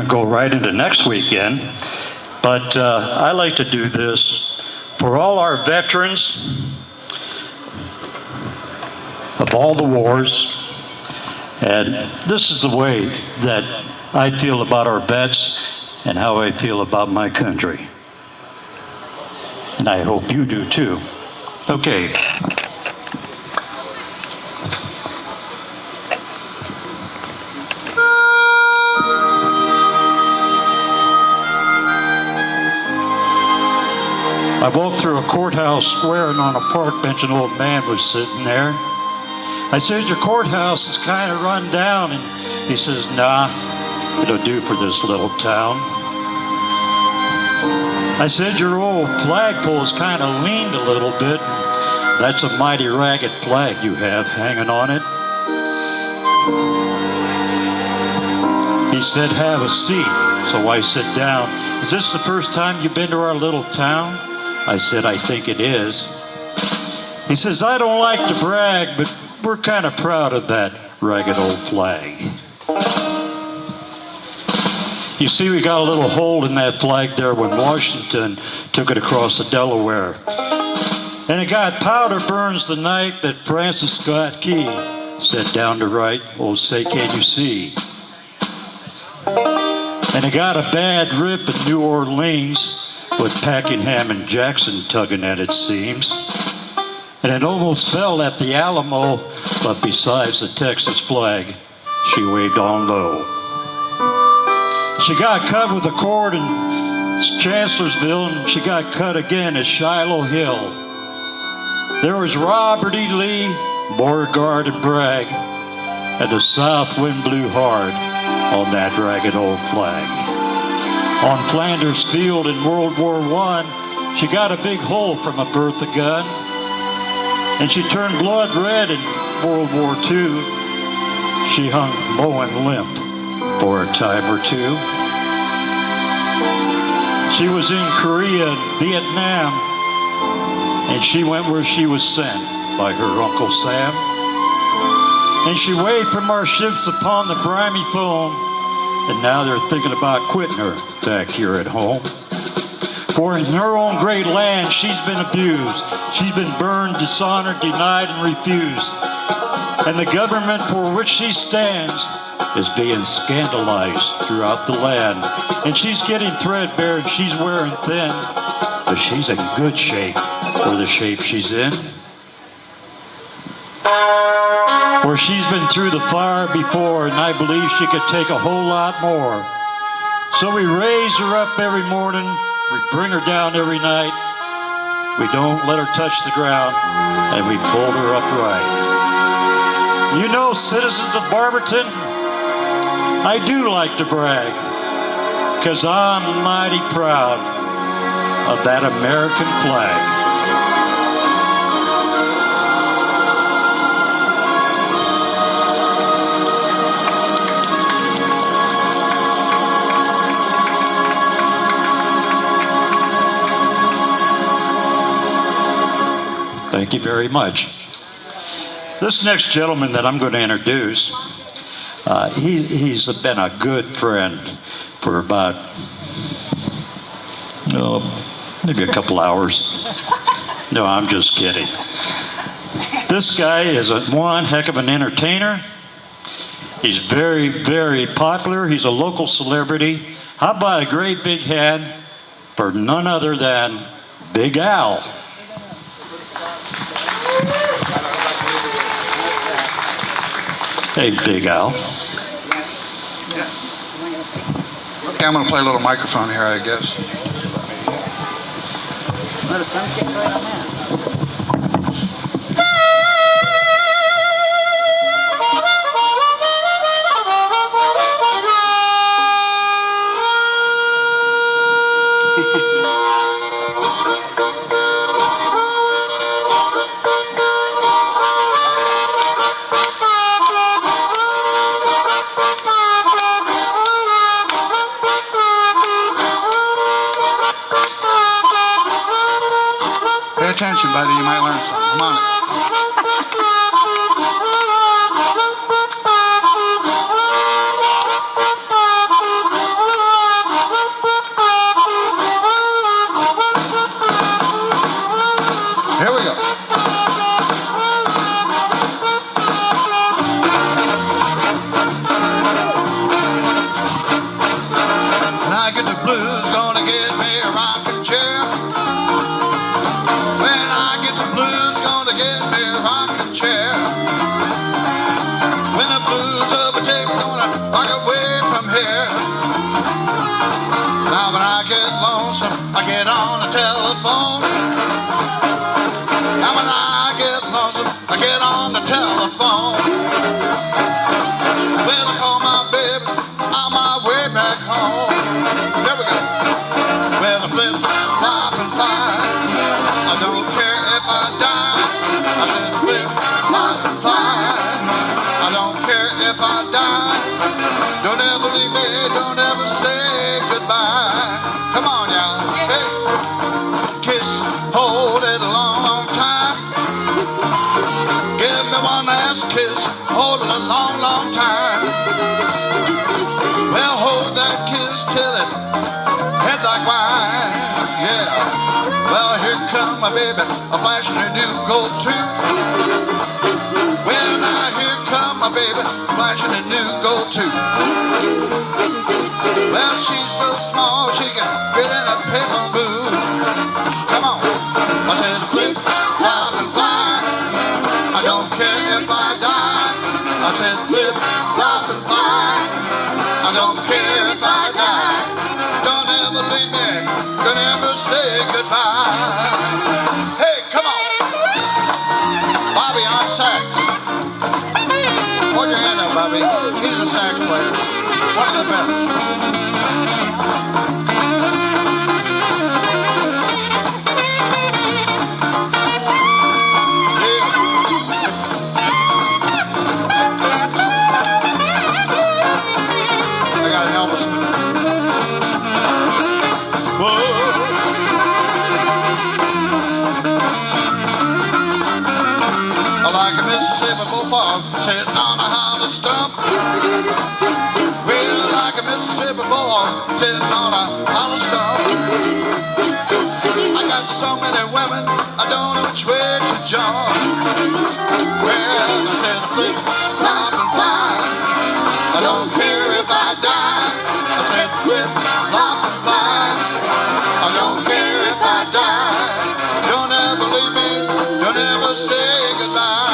Go right into next weekend. But I like to do this for all our veterans of all the wars. And this is the way that I feel about our vets and how I feel about my country. And I hope you do too. Okay. I walked through a courthouse square, and on a park bench an old man was sitting there. I said, "Your courthouse is kind of run down." And he says, "Nah, it'll do for this little town." I said, "Your old flagpole is kind of leaned a little bit. That's a mighty ragged flag you have hanging on it." He said, "Have a seat." So I sit down. "Is this the first time you've been to our little town?" I said, "I think it is." He says, "I don't like to brag, but we're kind of proud of that ragged old flag." You see, we got a little hole in that flag there when Washington took it across the Delaware. And it got powder burns the night that Francis Scott Key sat down to write, "Oh, say, can you see?" And it got a bad rip in New Orleans with Pakenham and Jackson tugging at its seams. And it almost fell at the Alamo, but besides the Texas flag, she waved on low. She got cut with a cord in Chancellorsville, and she got cut again at Shiloh Hill. There was Robert E. Lee, Beauregard, and Bragg, and the South wind blew hard on that ragged old flag. On Flanders Field in World War I, she got a big hole from a Bertha gun, and she turned blood red in World War II. She hung low and limp for a time or two. She was in Korea and Vietnam, and she went where she was sent by her Uncle Sam. And she waved from our ships upon the briny foam, and now they're thinking about quitting her back here at home. For in her own great land, she's been abused. She's been burned, dishonored, denied, and refused. And the government for which she stands is being scandalized throughout the land. And she's getting threadbare and she's wearing thin, but she's in good shape for the shape she's in. For she's been through the fire before, and I believe she could take a whole lot more. So we raise her up every morning, we bring her down every night, we don't let her touch the ground, and we fold her upright. You know, citizens of Barberton, I do like to brag, 'cause I'm mighty proud of that American flag. Thank you very much. This next gentleman that I'm going to introduce, he's been a good friend for about, maybe a couple hours. No, I'm just kidding. This guy is one heck of an entertainer. He's very, very popular. He's a local celebrity. How about a great big hand for none other than Big Al? Hey, Big Al. Okay, I'm going to play a little microphone here, I guess. Well, the sun's getting right on that. Pay attention, buddy. You might learn something. Come on. get on the telephone. And when I get lonesome, I get on the telephone. Well, I call my baby on my way back home. There we go. Well, I flip, flop, and fly. I don't care if I die. I said flip, flop, and fly. I don't care if I die. Don't ever leave me, don't ever say goodbye. Come on, y'all. Hey, kiss, hold it a long, long time. Give me one last kiss, hold it a long, long time. Well, hold that kiss till it heads like wine. Yeah. Well, here come my baby, a flashing a new gold tooth. Well, now here come my baby, flashing a new gold tooth. Well, she's so small she can fit in a paper booth. Come on. I said flip, flop, and fly. I don't care if I die. I said flip, flop, and fly. I don't care if I die. Don't ever leave me. Don't ever say goodbye. Hey, come on. Bobby on sax. Hold your hand up, Bobby. He's a sax player. One of the best. I got an Elvis. Whoa. Like a Mississippi bullfrog sitting on a hollow stump. Well, like a Mississippi bullfrog sitting on a hollow stump. I got so many women, I don't know which way to jump. Well, I said flip, flop, and fly. I don't care if I die. I said flip, flop, and fly. I don't care if I die. Don't ever leave me. Don't ever say goodbye.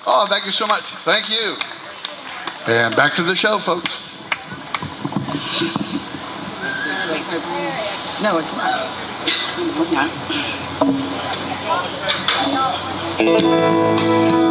Oh, thank you so much. Thank you. And back to the show, folks. No, it's not.